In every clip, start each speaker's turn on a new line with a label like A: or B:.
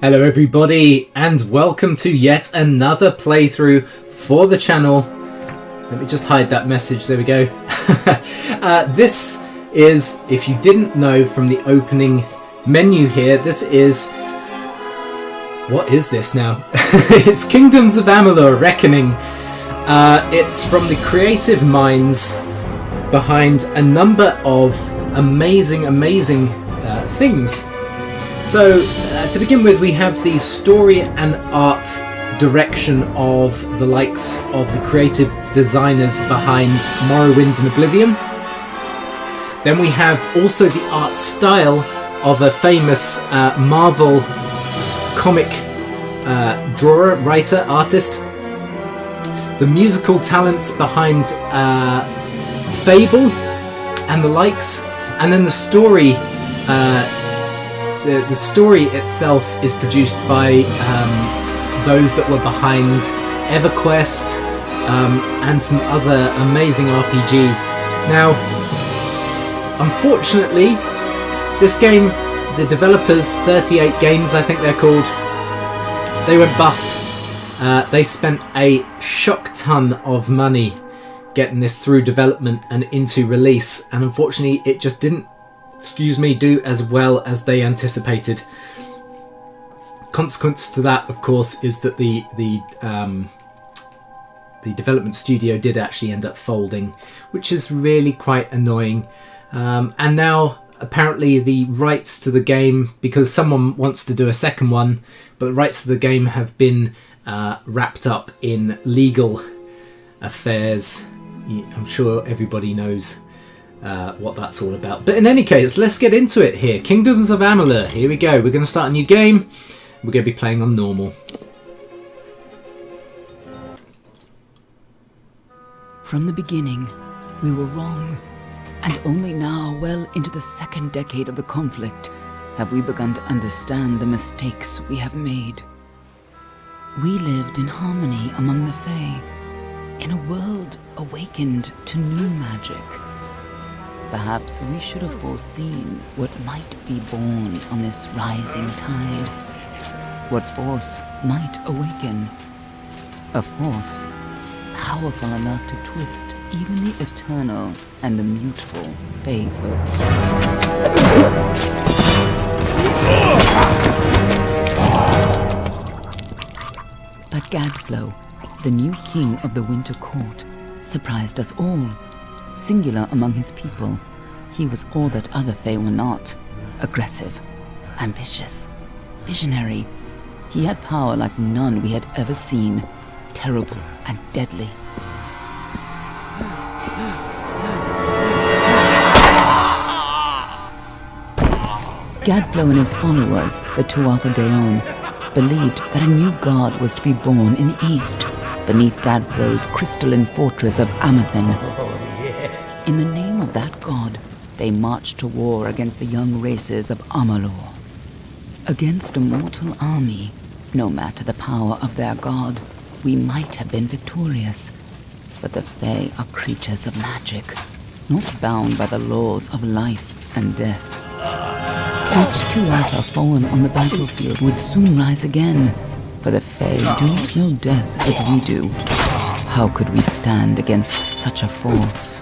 A: Hello everybody, and welcome to yet another playthrough for the channel. Let me just hide that message, there we go. This is, if you didn't know from the opening menu here, this is... What is this now? It's Kingdoms of Amalur Reckoning. It's from the creative minds behind a number of amazing things. So, to begin with, we have the story and art direction of the likes of the creative designers behind Morrowind and Oblivion. Then we have also the art style of a famous Marvel comic drawer, writer, artist. The musical talents behind Fable and the likes. And then the story... The story itself is produced by those that were behind EverQuest and some other amazing RPGs. Now, unfortunately, this game, the developers, 38 Games I think they're called, they went bust. They spent a shock ton of money getting this through development and into release, and unfortunately it just didn't do as well as they anticipated. Consequence to that, of course, is that the development studio did actually end up folding, which is really quite annoying. And now, apparently, the rights to the game, because someone wants to do a second one, but the rights to the game have been wrapped up in legal affairs. I'm sure everybody knows what that's all about. But in any case, let's get into it here. Kingdoms of Amalur, here we go. We're going to start a new game. We're going to be playing on normal.
B: From the beginning, we were wrong. And only now, well into the second decade of the conflict, have we begun to understand the mistakes we have made. We lived in harmony among the Fae, in a world awakened to new magic. Perhaps we should have foreseen what might be born on this rising tide. What force might awaken. A force powerful enough to twist even the eternal and immutable Fae folk. But Gadflow, the new king of the Winter Court, surprised us all. Singular among his people, he was all that other Fae were not. Aggressive, ambitious, visionary. He had power like none we had ever seen, terrible and deadly. Gadflow and his followers, the Tuatha Deon, believed that a new god was to be born in the east, beneath Gadflow's crystalline fortress of Amathen. In the name of that god, they marched to war against the young races of Amalur. Against a mortal army, no matter the power of their god, we might have been victorious. But the Fae are creatures of magic, not bound by the laws of life and death. Each Tuatha fallen on the battlefield would soon rise again, for the Fae do not know death as we do. How could we stand against such a force?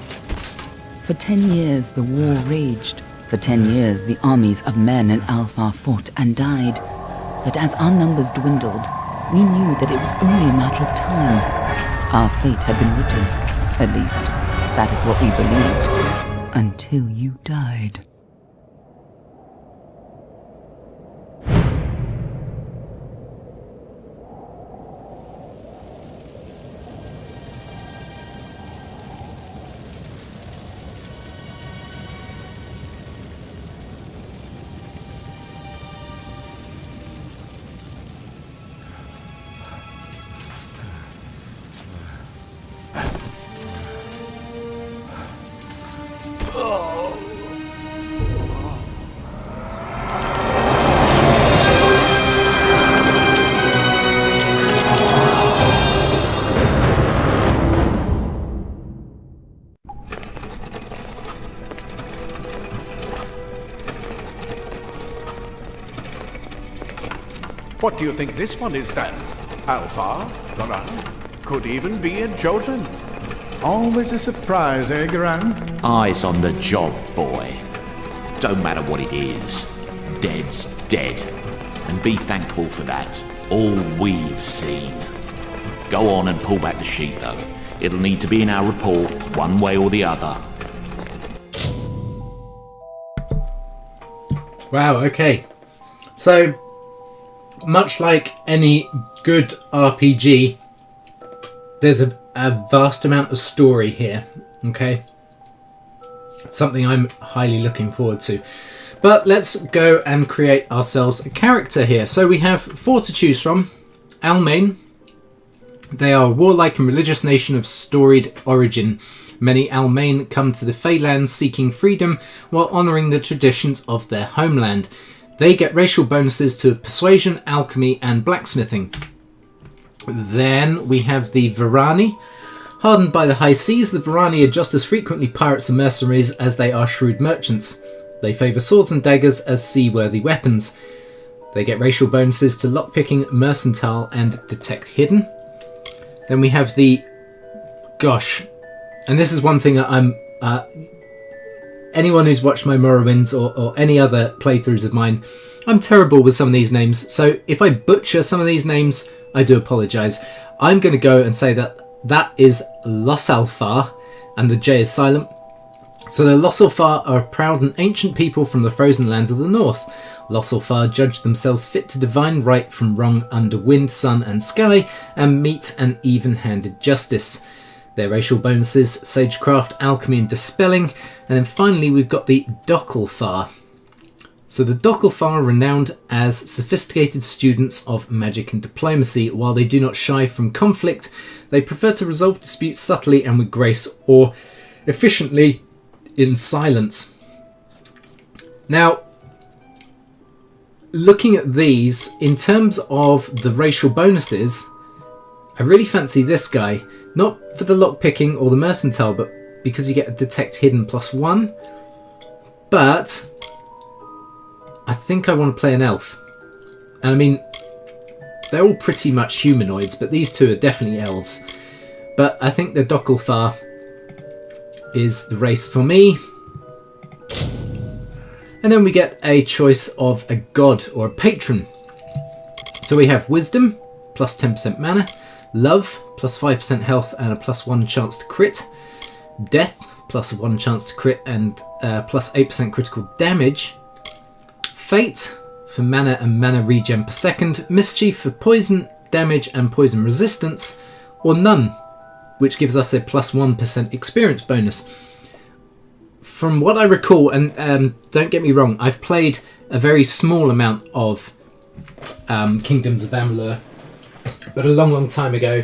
B: For 10 years the war raged. For 10 years the armies of Men and Alfar fought and died. But as our numbers dwindled, we knew that it was only a matter of time. Our fate had been written. At least, that is what we believed. Until you died.
C: What do you think this one is then? Alpha? Garan? Could even be a Jotun. Always a surprise, eh, Garan?
D: Eyes on the job, boy. Don't matter what it is. Dead's dead. And be thankful for that. All we've seen. Go on and pull back the sheet, though. It'll need to be in our report, one way or the other.
A: Wow, okay. So, much like any good RPG, there's a vast amount of story here, okay? Something I'm highly looking forward to. But let's go and create ourselves a character here. So we have 4 to choose from. Almain. They are a warlike and religious nation of storied origin. Many Almain come to the Feylands seeking freedom while honouring the traditions of their homeland. They get racial bonuses to persuasion, alchemy and blacksmithing. Then we have the Varani. Hardened by the high seas, the Varani are just as frequently pirates and mercenaries as they are shrewd merchants. They favour swords and daggers as seaworthy weapons. They get racial bonuses to lockpicking, mercantile and detect hidden. Then we have the... Gosh. And this is one thing that I'm... anyone who's watched my Morrowinds or any other playthroughs of mine, I'm terrible with some of these names. So if I butcher some of these names, I do apologise. I'm going to go and say that that is Los Alfar, and the J is silent. So the Los Alfar are a proud and ancient people from the frozen lands of the north. Los Alfar judge themselves fit to divine right from wrong under wind, sun and sky, and meet an even-handed justice. Their racial bonuses, sagecraft, alchemy and dispelling. And then finally we've got the Dockelfar. So the Dockelfar are renowned as sophisticated students of magic and diplomacy. While they do not shy from conflict, they prefer to resolve disputes subtly and with grace, or efficiently in silence. Now, looking at these, in terms of the racial bonuses, I really fancy this guy. Not for the lockpicking or the mercantile, but because you get a detect hidden +1. But I think I want to play an elf. And I mean, they're all pretty much humanoids, but these two are definitely elves. But I think the Dockelfar is the race for me. And then we get a choice of a god or a patron. So we have wisdom, plus 10% mana, love, plus 5% health and a +1 chance to crit, death, plus 1 chance to crit and plus 8% critical damage, fate for mana and mana regen per second, mischief for poison damage and poison resistance, or none, which gives us a +1% experience bonus. From what I recall, and don't get me wrong, I've played a very small amount of Kingdoms of Amalur, but a long, long time ago.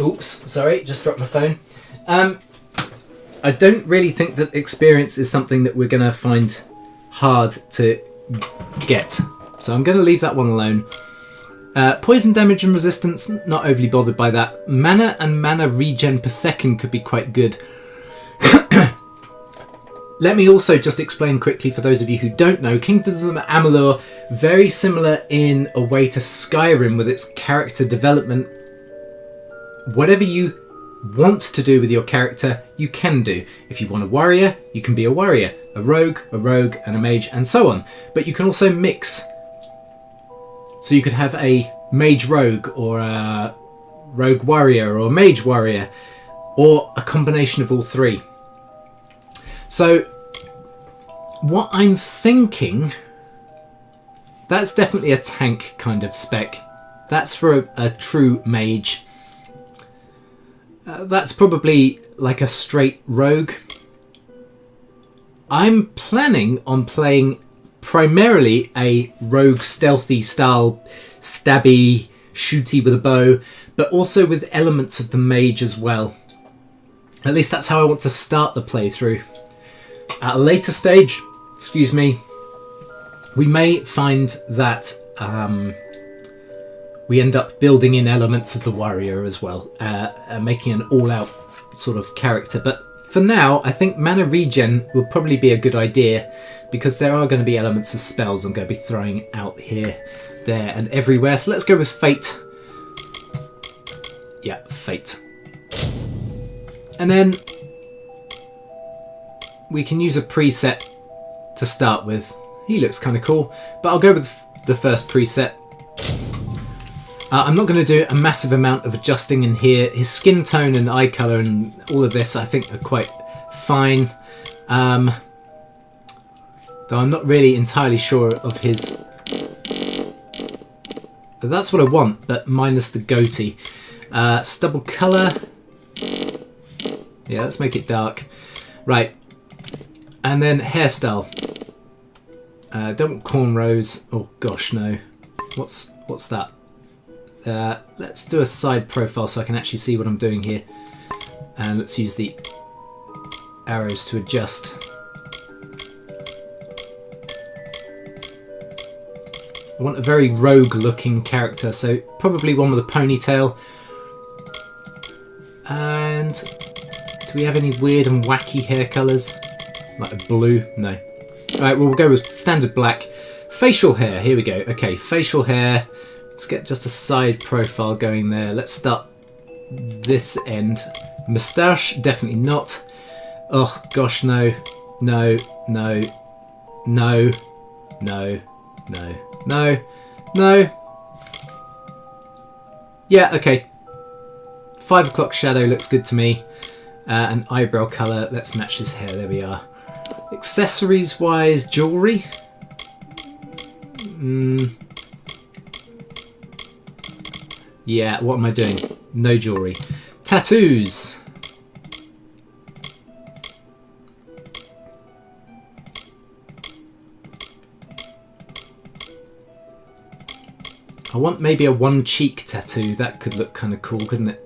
A: Oops, sorry, just dropped my phone. I don't really think that experience is something that we're going to find hard to get. So I'm going to leave that one alone. Poison damage and resistance, not overly bothered by that. Mana and mana regen per second could be quite good. Let me also just explain quickly for those of you who don't know, Kingdoms of Amalur, very similar in a way to Skyrim with its character development. Whatever you want to do with your character, you can do. If you want a warrior, you can be a warrior, a rogue, and a mage, and so on. But you can also mix. So you could have a mage rogue, or a rogue warrior, or a mage warrior, or a combination of all three. So, what I'm thinking, that's definitely a tank kind of spec. That's for a true mage. That's probably like a straight rogue. I'm planning on playing primarily a rogue stealthy style, stabby, shooty with a bow, but also with elements of the mage as well. At least that's how I want to start the playthrough. At a later stage, we may find that we end up building in elements of the warrior as well, making an all-out sort of character. But for now, I think mana regen will probably be a good idea, because there are going to be elements of spells I'm going to be throwing out here, there, and everywhere. So let's go with Fate. Yeah, Fate. And then we can use a preset to start with. He looks kind of cool, but I'll go with the first preset. I'm not going to do a massive amount of adjusting in here. His skin tone and eye colour and all of this I think are quite fine. Though I'm not really entirely sure of his... That's what I want, but minus the goatee. Stubble colour. Yeah, let's make it dark. Right. And then hairstyle. Don't want cornrows. Oh gosh, no. What's that? Let's do a side profile so I can actually see what I'm doing here. And let's use the arrows to adjust. I want a very rogue looking character, so probably one with a ponytail. And do we have any weird and wacky hair colours? Like a blue? No. Alright, well, we'll go with standard black. Facial hair, here we go. Okay, facial hair. Let's get just a side profile going there. Let's start this end. Moustache, definitely not. Oh gosh, no. No, no, no, no, no, no, no. Yeah, okay. 5 o'clock shadow looks good to me. An eyebrow colour, let's match his hair, there we are. Accessories wise, jewellery. Yeah, what am I doing? No jewellery. Tattoos. I want maybe a one cheek tattoo. That could look kind of cool, couldn't it?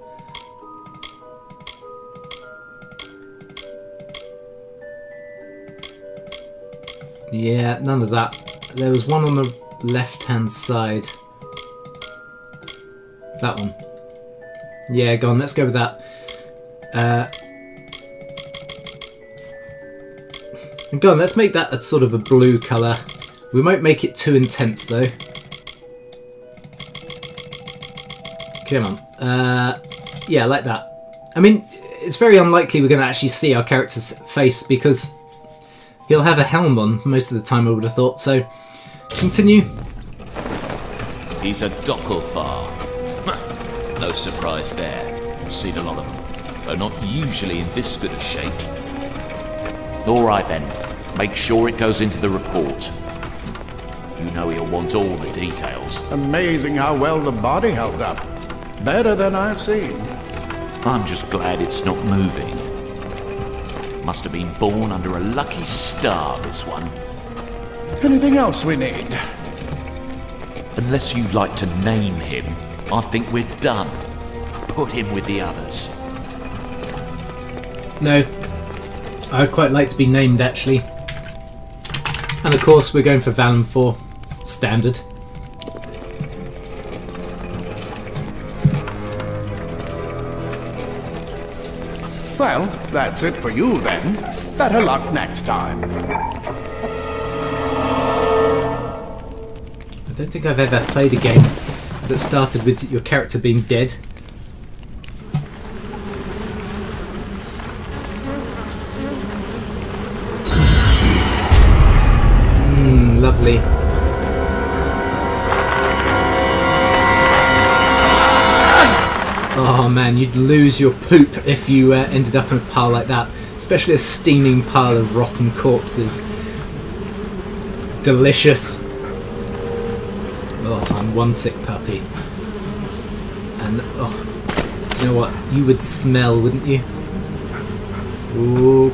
A: Yeah, none of that. There was one on the left-hand side. That one. Yeah, go on, let's go with that. And go on, let's make that a sort of a blue colour. We won't make it too intense though. Come on. Yeah, like that. I mean, it's very unlikely we're going to actually see our character's face because he'll have a helm on most of the time, I would have thought. So, continue.
D: He's a Dockelfar. No surprise there. Seen a lot of them, though not usually in this good a shape. All right then, make sure it goes into the report. You know he'll want all the details.
C: Amazing how well the body held up. Better than I've seen.
D: I'm just glad it's not moving. Must have been born under a lucky star, this one.
C: Anything else we need?
D: Unless you'd like to name him, I think we're done. Put him with the others.
A: No. I'd quite like to be named, actually. And of course, we're going for Valenfor. Standard.
C: Well, that's it for you then. Better luck next time.
A: I don't think I've ever played a game that started with your character being dead. Lovely. Oh man, you'd lose your poop if you ended up in a pile like that. Especially a steaming pile of rotten corpses. Delicious. Oh, I'm one sick puppy. And, oh, you know what? You would smell, wouldn't you? Ooh.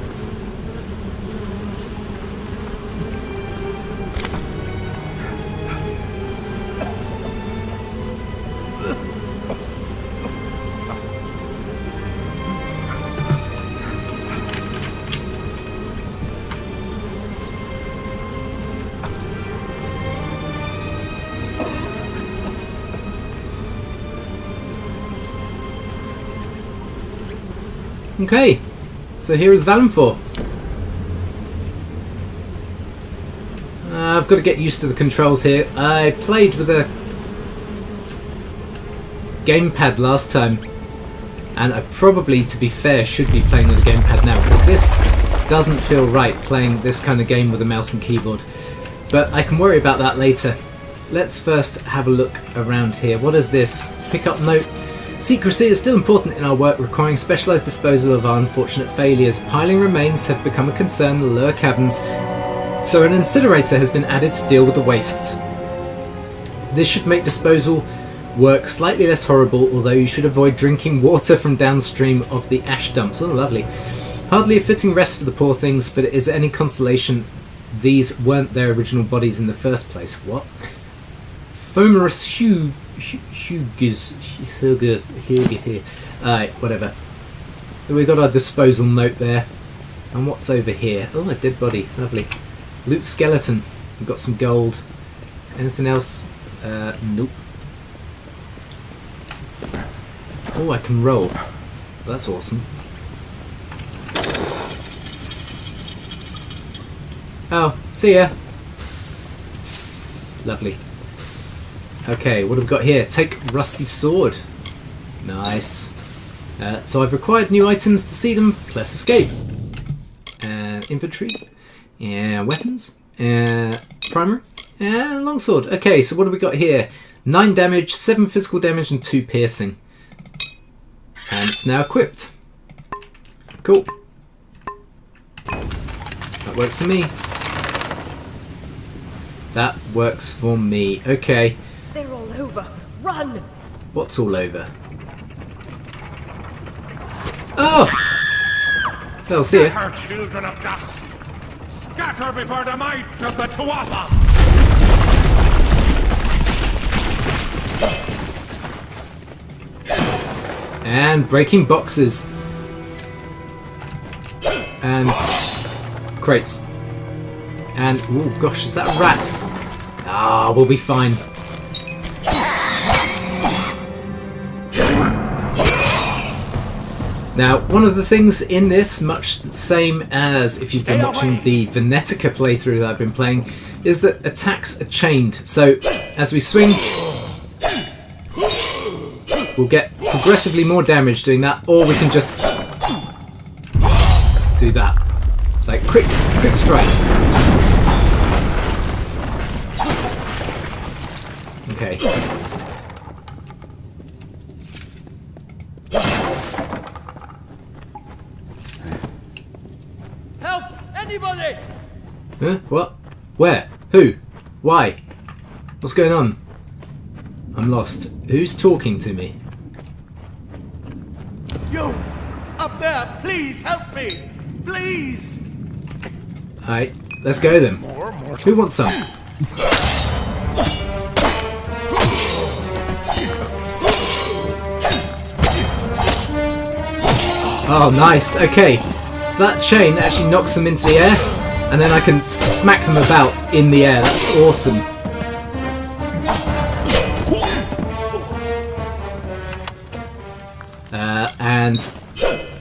A: Okay, So here is Valenfor. I've got to get used to the controls here. I played with a gamepad last time, and I probably, to be fair, should be playing with a gamepad now, because this doesn't feel right playing this kind of game with a mouse and keyboard. But I can worry about that later. Let's first have a look around here. What is this? Pick-up note. Secrecy is still important in our work, requiring specialised disposal of our unfortunate failures. Piling remains have become a concern in the lower caverns, so an incinerator has been added to deal with the wastes. This should make disposal work slightly less horrible, although you should avoid drinking water from downstream of the ash dumps. Oh, lovely. Hardly a fitting rest for the poor things, but it is any consolation these weren't their original bodies in the first place. What? Fomerus Alright, whatever. We got our disposal note there. And what's over here? Oh, a dead body. Lovely. Loot skeleton. We've got some gold. Anything else? Nope. Oh, I can roll. That's awesome. Oh, see ya. Lovely. Okay, what have we got here? Take rusty sword. Nice. So I've required new items to see them, plus escape. Inventory. And weapons. Primary. And longsword. Okay, so what have we got here? 9 damage, 7 physical damage, and 2 piercing. And it's now equipped. Cool. That works for me. That works for me. Okay.
E: They're all over. Run!
A: What's all over? Oh! They'll see it.
F: Scatter, children of dust! Scatter before the might of the Tuatha!
A: And breaking boxes. And crates. And, oh gosh, is that a rat? Ah, we'll be fine. Now, one of the things in this, much the same as if you've been watching the Venetica playthrough that I've been playing, is that attacks are chained. So, as we swing, we'll get progressively more damage doing that, or we can just do that. Like quick strikes. Okay.
E: Help! Anybody!
A: Huh? What? Where? Who? Why? What's going on? I'm lost. Who's talking to me?
F: You! Up there! Please help me! Please!
A: Alright, let's go then. Who wants some? Oh, nice. Okay. So that chain actually knocks them into the air, and then I can smack them about in the air. That's awesome. And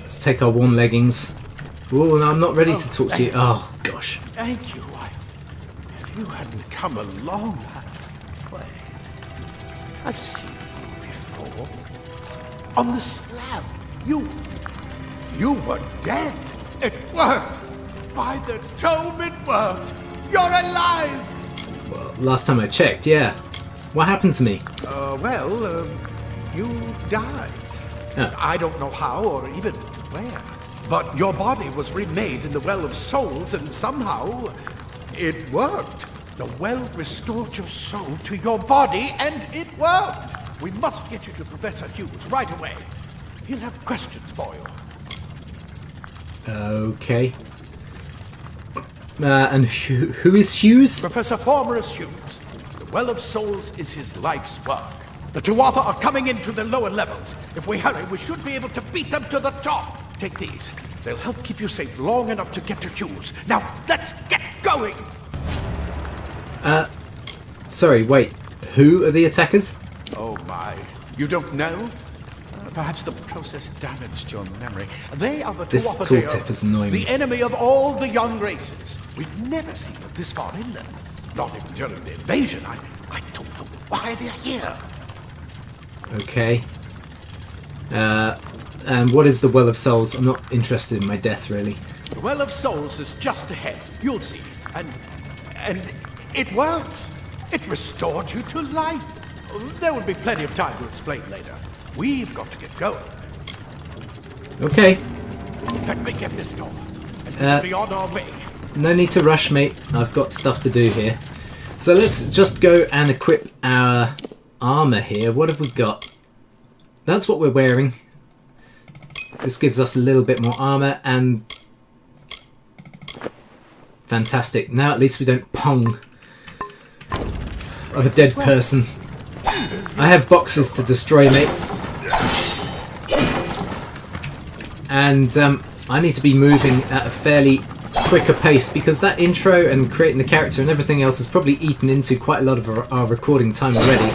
A: let's take our warm leggings. Oh, no, I'm not ready to talk to you. Oh, gosh.
F: Thank you. If you hadn't come along, I've seen you before. On the slab. You were dead. It worked. By the tome, it worked. You're alive.
A: Well, last time I checked, yeah. What happened to me?
C: You died.
A: Oh.
C: I don't know how or even where. But your body was remade in the Well of Souls, and somehow it worked. The well restored your soul to your body, and it worked. We must get you to Professor Hughes right away. He'll have questions for you.
A: Okay. And who is Hughes?
C: Professor Formorus Hughes. The Well of Souls is his life's work. The Tuatha are coming into the lower levels. If we hurry, we should be able to beat them to the top. Take these. They'll help keep you safe long enough to get to Hughes. Now, let's get going!
A: Sorry, wait. Who are the attackers?
C: Oh my. You don't know? Perhaps the process damaged your memory. They are the
A: This
C: Tuatha
A: tooltip is annoying
C: the
A: me.
C: enemy of all the young races. We've never seen them this far inland. Not even during the invasion. I don't know why they're here.
A: Okay. And what is the Well of Souls? I'm not interested in my death, really.
C: The Well of Souls is just ahead. You'll see. And it works. It restored you to life. There will be plenty of time to explain later. We've got to get going.
A: Okay.
C: Let me get this door, and we'll be on our way.
A: No need to rush, mate. I've got stuff to do here. So let's just go and equip our armor here. What have we got? That's what we're wearing. This gives us a little bit more armor, and fantastic. Now at least we don't pong of a dead person. I have boxes to destroy, mate. And I need to be moving at a fairly quicker pace because that intro and creating the character and everything else has probably eaten into quite a lot of our recording time already.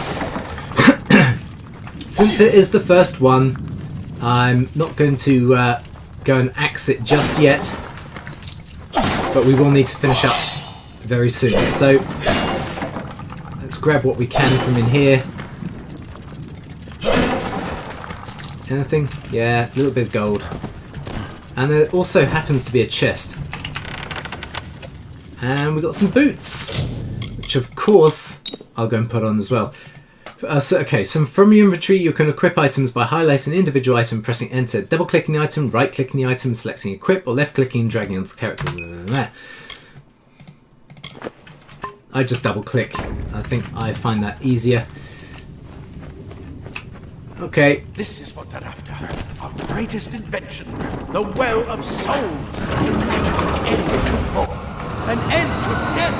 A: Since it is the first one, I'm not going to go and axe it just yet, but we will need to finish up very soon. So let's grab what we can from in here. Anything? Yeah, a little bit of gold. And there also happens to be a chest. And we got some boots, which of course I'll go and put on as well. So from your inventory you can equip items by highlighting an individual item, pressing enter, double clicking the item, right clicking the item, selecting equip, or left clicking and dragging onto the character. I just double click. I think I find that easier. Okay.
C: This is what they're after. Our greatest invention. The Well of Souls. Imagine an end to war. An end to death.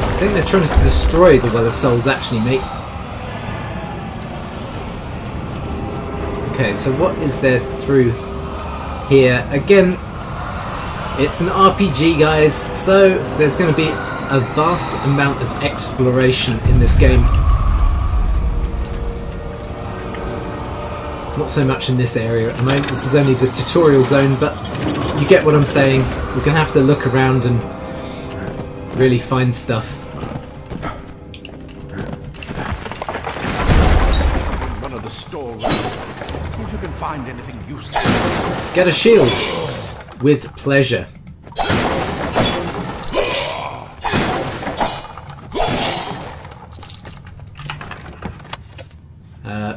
A: I think they're trying to destroy the Well of Souls actually, mate. Okay, so what is there through here? Again, it's an RPG, guys, so there's going to be a vast amount of exploration in this game. Not so much in this area at the moment. This is only the tutorial zone, but you get what I'm saying. We're going to have to look around and really find stuff.
C: One of the storerooms. See if you can find anything useful.
A: Get a shield. With pleasure.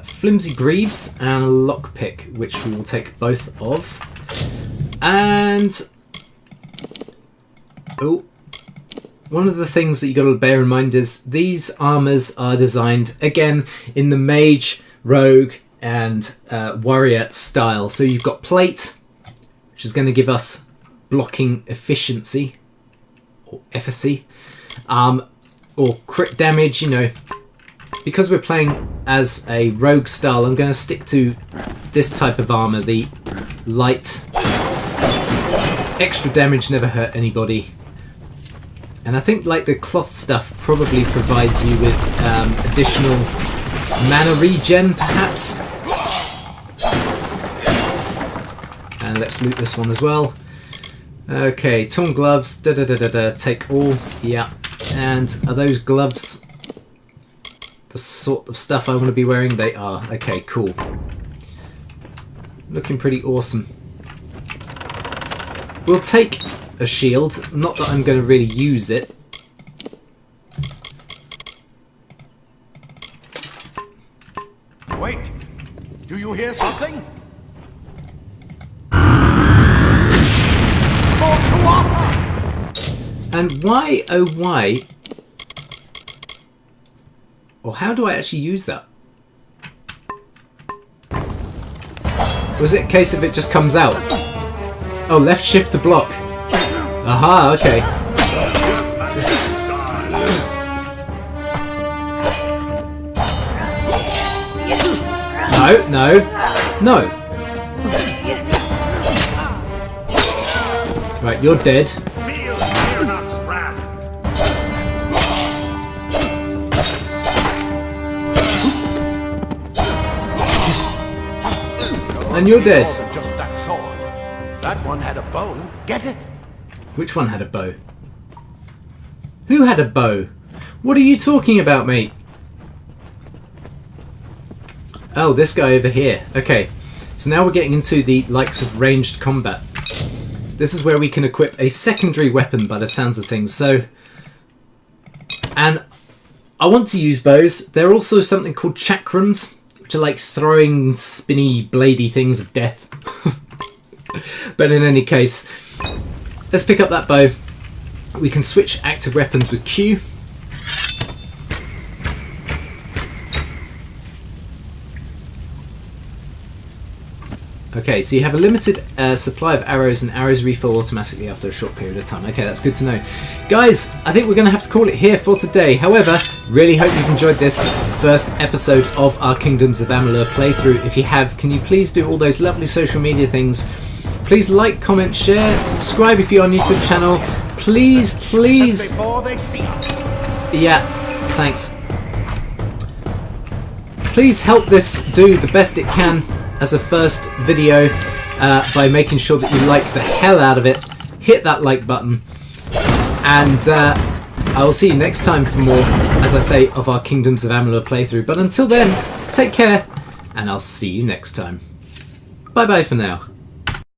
A: Flimsy greaves and a lockpick, which we will take both of. And one of the things that you got to bear in mind is these armors are designed again in the mage, rogue, and warrior style. So you've got plate, which is going to give us blocking efficiency or efficacy, or crit damage. You know, because we're playing as a rogue style, I'm going to stick to this type of armor, the light. Extra damage never hurt anybody, and I think like the cloth stuff probably provides you with additional mana regen, perhaps. And let's loot this one as well. Okay, torn gloves, take all, yeah. And are those gloves the sort of stuff I want to be wearing? They are. Okay, cool. Looking pretty awesome. We'll take a shield, not that I'm going to really use it.
C: Wait, do you hear something? More Tuatha!
A: And why, oh why, or how do I actually use that? Was it a case of it just comes out? Oh, left shift to block. Aha, okay. No, no, no. Right, you're dead. And you're dead.
C: More than just that sword. That one had a bow. Get it?
A: Which one had a bow? Who had a bow? What are you talking about, mate? Oh, this guy over here. Okay, so now we're getting into the likes of ranged combat. This is where we can equip a secondary weapon by the sounds of things. So, and I want to use bows. There are also something called chakrams, which are like throwing spinny, bladey things of death. But in any case, let's pick up that bow. We can switch active weapons with Q. Okay, so you have a limited supply of arrows, and arrows refill automatically after a short period of time. Okay, that's good to know. Guys, I think we're going to have to call it here for today. However, really hope you've enjoyed this first episode of our Kingdoms of Amalur playthrough. If you have, can you please do all those lovely social media things? Please like, comment, share, subscribe if you are new to the channel. Please, please.
C: Before they see us.
A: Yeah, thanks. Please help this do the best it can as a first video by making sure that you like the hell out of it. Hit that like button. And I will see you next time for more, as I say, of our Kingdoms of Amalur playthrough. But until then, take care, and I'll see you next time. Bye bye for now.